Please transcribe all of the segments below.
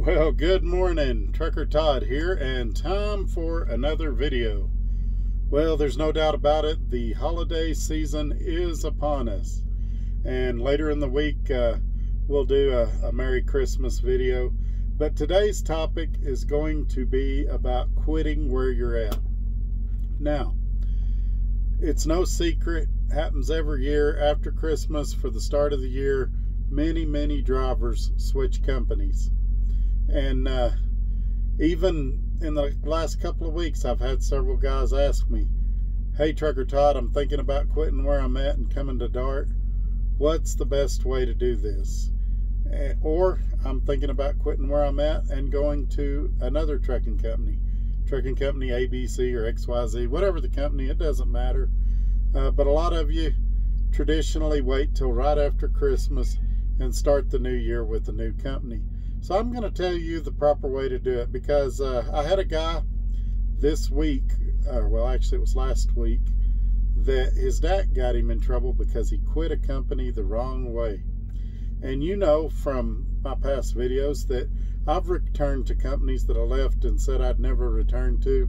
Well, good morning. Trucker Todd here, and time for another video. Well, there's no doubt about it, the holiday season is upon us. And later in the week, we'll do a Merry Christmas video. But today's topic is going to be about quitting where you're at. Now, it's no secret, happens every year after Christmas for the start of the year, many drivers switch companies. And even in the last couple of weeks, I've had several guys ask me, "Hey, Trucker Todd, I'm thinking about quitting where I'm at and coming to Dart. What's the best way to do this?" Or I'm thinking about quitting where I'm at and going to another trucking company ABC or XYZ, whatever the company, it doesn't matter. But a lot of you traditionally wait till right after Christmas and start the new year with a new company. So I'm going to tell you the proper way to do it, because I had a guy this week, well actually it was last week, that his dad got him in trouble because he quit a company the wrong way. And you know from my past videos that I've returned to companies that I left and said I'd never return to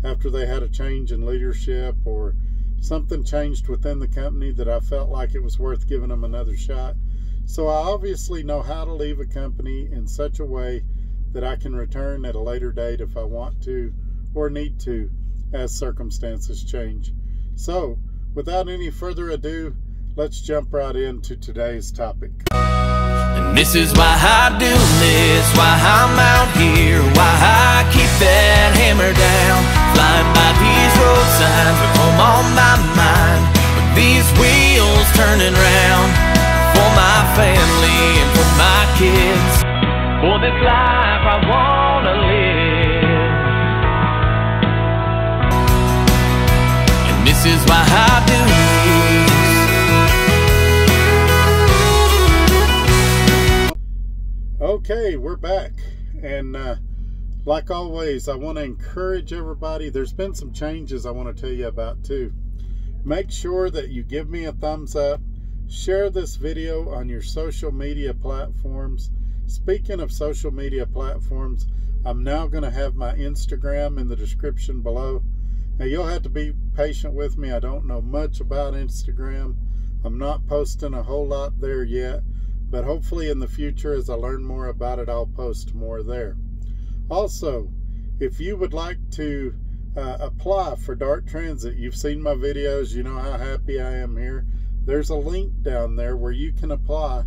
after they had a change in leadership or something changed within the company that I felt like it was worth giving them another shot. So I obviously know how to leave a company in such a way that I can return at a later date if I want to or need to as circumstances change. So without any further ado, let's jump right into today's topic. And this is why I do this, why I'm out here, why I keep that hammer down, flying by these road signs with home on my mind, with these wheels turning round. For my family and for my kids, for this life I wanna live. And this is why I do this. Okay, we're back, and like always, I want to encourage everybody. There's been some changes I want to tell you about too. Make sure that you give me a thumbs up. Share this video on your social media platforms. Speaking of social media platforms, I'm now going to have my Instagram in the description below. Now you'll have to be patient with me. I don't know much about Instagram. I'm not posting a whole lot there yet, but hopefully in the future as I learn more about it, I'll post more there. Also, if you would like to apply for Dart Transit, you've seen my videos, you know how happy I am here. There's a link down there where you can apply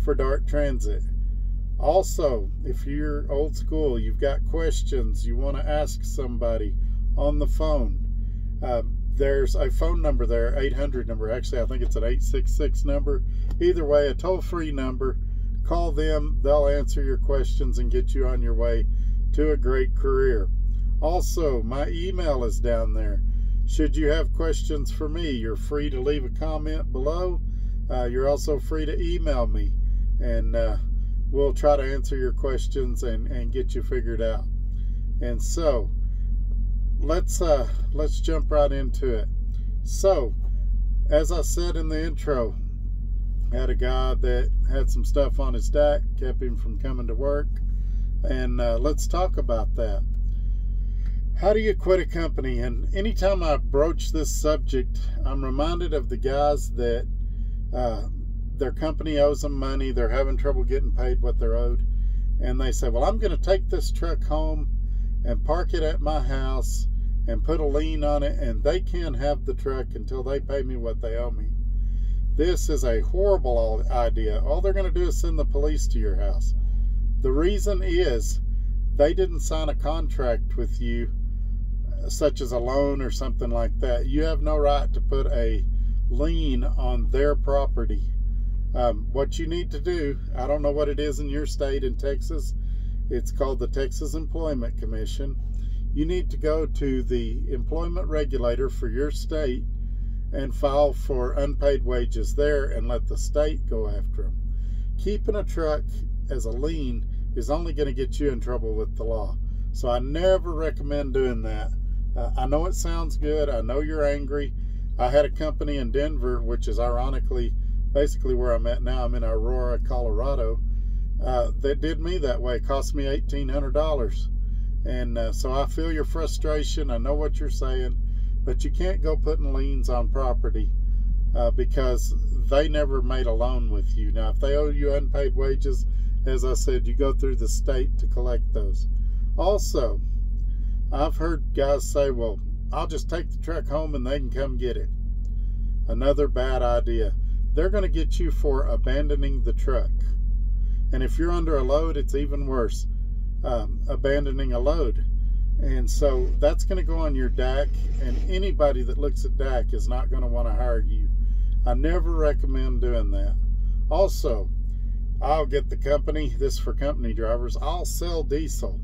for Dart Transit. Also, if you're old school, you've got questions, you want to ask somebody on the phone, there's a phone number there, 800 number. Actually, I think it's an 866 number. Either way, a toll-free number. Call them. They'll answer your questions and get you on your way to a great career. Also, my email is down there. Should you have questions for me, you're free to leave a comment below. You're also free to email me, and we'll try to answer your questions and get you figured out. And so let's jump right into it. So as I said in the intro, I had a guy that had some stuff on his deck, kept him from coming to work, and let's talk about that. How do you quit a company? And anytime I broach this subject, I'm reminded of the guys that their company owes them money, they're having trouble getting paid what they're owed, and they say, well, I'm going to take this truck home and park it at my house and put a lien on it, and they can't have the truck until they pay me what they owe me. This is a horrible idea. All they're going to do is send the police to your house. The reason is they didn't sign a contract with you, such as a loan or something like that. You have no right to put a lien on their property. What you need to do, I don't know what it is in your state in Texas, it's called the Texas Employment Commission. You need to go to the employment regulator for your state and file for unpaid wages there and let the state go after them. Keeping a truck as a lien is only going to get you in trouble with the law. So I never recommend doing that. I know it sounds good. I know you're angry. I had a company in Denver, which is ironically basically where I'm at now. I'm in Aurora, Colorado. that did me that way. It cost me $1,800. And so I feel your frustration. I know what you're saying, but you can't go putting liens on property because they never made a loan with you. Now, if they owe you unpaid wages, as I said, you go through the state to collect those. Also, I've heard guys say, well, I'll just take the truck home and they can come get it. Another bad idea. They're going to get you for abandoning the truck. And if you're under a load, it's even worse, abandoning a load. And so that's going to go on your DAC, and anybody that looks at DAC is not going to want to hire you. I never recommend doing that. Also, I'll get the company, this is for company drivers, I'll sell diesel.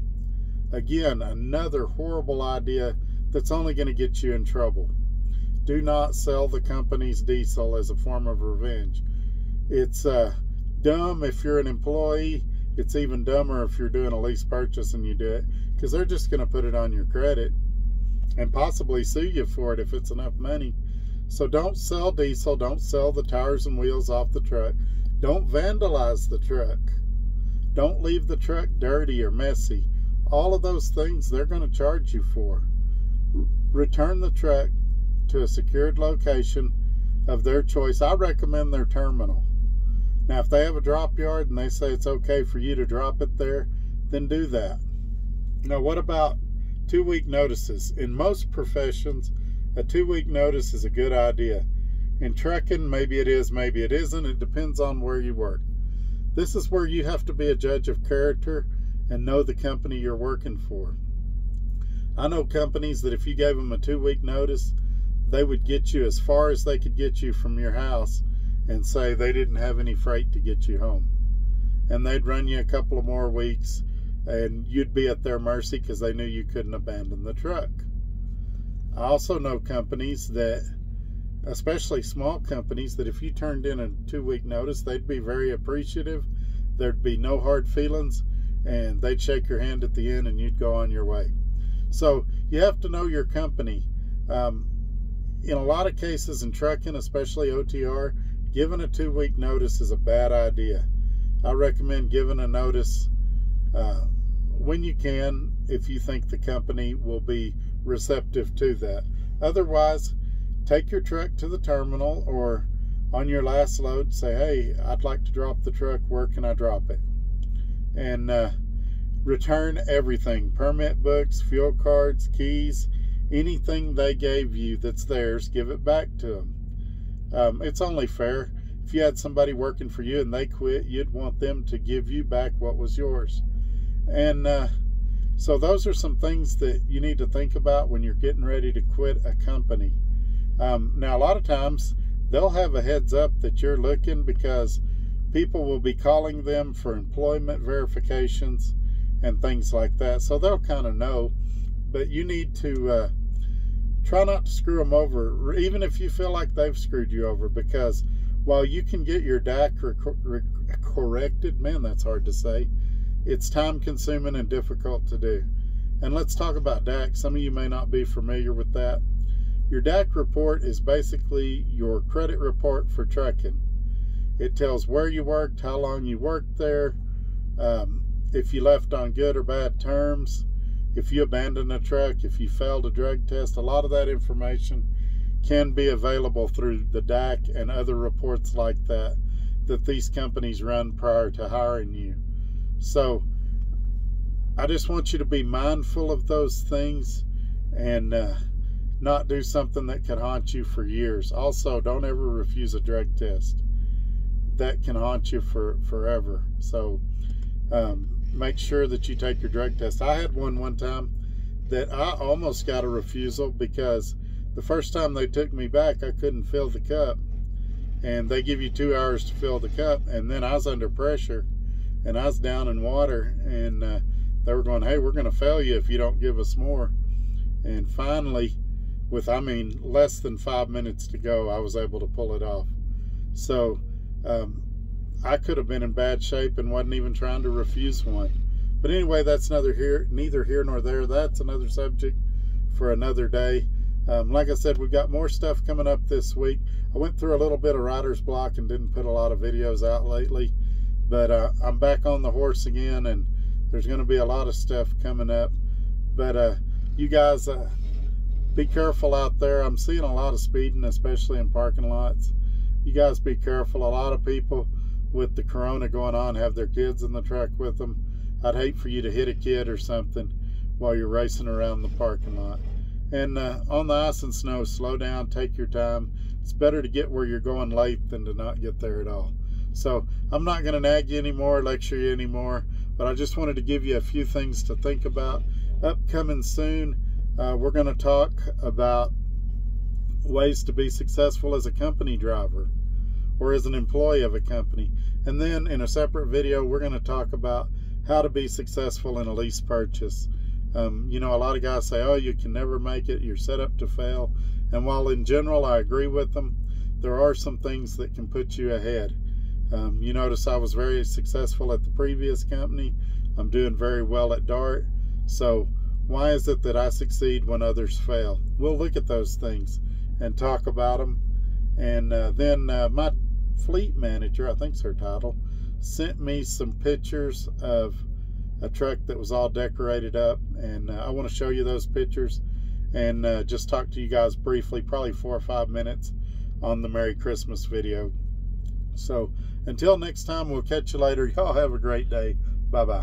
Again, another horrible idea that's only going to get you in trouble. Do not sell the company's diesel as a form of revenge. It's dumb if you're an employee. It's even dumber if you're doing a lease purchase and you do it, because they're just going to put it on your credit and possibly sue you for it if it's enough money. So don't sell diesel. Don't sell the tires and wheels off the truck. Don't vandalize the truck. Don't leave the truck dirty or messy. All of those things they're going to charge you for. Return the truck to a secured location of their choice. I recommend their terminal. Now, if they have a drop yard and they say it's okay for you to drop it there, then do that. Now, what about 2-week notices? In most professions, a 2-week notice is a good idea. In trucking, maybe it is, maybe it isn't. It depends on where you work. This is where you have to be a judge of character and know the company you're working for. I know companies that if you gave them a 2-week notice, they would get you as far as they could get you from your house and say they didn't have any freight to get you home. And they'd run you a couple of more weeks and you'd be at their mercy because they knew you couldn't abandon the truck. I also know companies that, especially small companies, that if you turned in a 2-week notice, they'd be very appreciative. There'd be no hard feelings, and they'd shake your hand at the end and you'd go on your way. So you have to know your company. In a lot of cases in trucking, especially OTR, giving a 2-week notice is a bad idea. I recommend giving a notice when you can, if you think the company will be receptive to that. Otherwise, take your truck to the terminal, or on your last load, say, hey, I'd like to drop the truck. Where can I drop it? And return everything. Permit books, fuel cards, keys, anything they gave you that's theirs, give it back to them. It's only fair. If you had somebody working for you and they quit, you'd want them to give you back what was yours. And so those are some things that you need to think about when you're getting ready to quit a company. Now, a lot of times they'll have a heads up that you're looking, because people will be calling them for employment verifications and things like that. So they'll kind of know, but you need to try not to screw them over, even if you feel like they've screwed you over, because while you can get your DAC corrected, man, that's hard to say, it's time consuming and difficult to do. And let's talk about DAC. Some of you may not be familiar with that. Your DAC report is basically your credit report for trucking. It tells where you worked, how long you worked there, if you left on good or bad terms, if you abandoned a truck, if you failed a drug test. A lot of that information can be available through the DAC and other reports like that these companies run prior to hiring you. So I just want you to be mindful of those things and not do something that could haunt you for years. Also, don't ever refuse a drug test. That can haunt you forever. So make sure that you take your drug test. I had one time that I almost got a refusal, because the first time they took me back, I couldn't fill the cup. And they give you 2 hours to fill the cup. And then I was under pressure and I was down in water, and they were going, hey, we're going to fail you if you don't give us more. And finally, with, less than 5 minutes to go, I was able to pull it off. So I could have been in bad shape and wasn't even trying to refuse one. But anyway, that's neither here nor there. That's another subject for another day. Like I said, we've got more stuff coming up this week. I went through a little bit of writer's block and didn't put a lot of videos out lately, But I'm back on the horse again, and there's going to be a lot of stuff coming up. But you guys, be careful out there. I'm seeing a lot of speeding, especially in parking lots. You guys be careful. A lot of people with the corona going on have their kids in the truck with them. I'd hate for you to hit a kid or something while you're racing around the parking lot. And on the ice and snow, slow down, take your time. It's better to get where you're going late than to not get there at all. So I'm not going to nag you anymore, lecture you anymore, but I just wanted to give you a few things to think about. Upcoming soon, we're going to talk about ways to be successful as a company driver or as an employee of a company. And then in a separate video, we're going to talk about how to be successful in a lease purchase. You know, a lot of guys say, oh, you can never make it, you're set up to fail. And while in general I agree with them, there are some things that can put you ahead. You notice I was very successful at the previous company. I'm doing very well at DART. So why is it that I succeed when others fail? We'll look at those things and talk about them. And then my fleet manager, I think's her title, sent me some pictures of a truck that was all decorated up, and I want to show you those pictures and just talk to you guys briefly, probably 4 or 5 minutes on the Merry Christmas video. So until next time, we'll catch you later. Y'all have a great day. Bye-bye.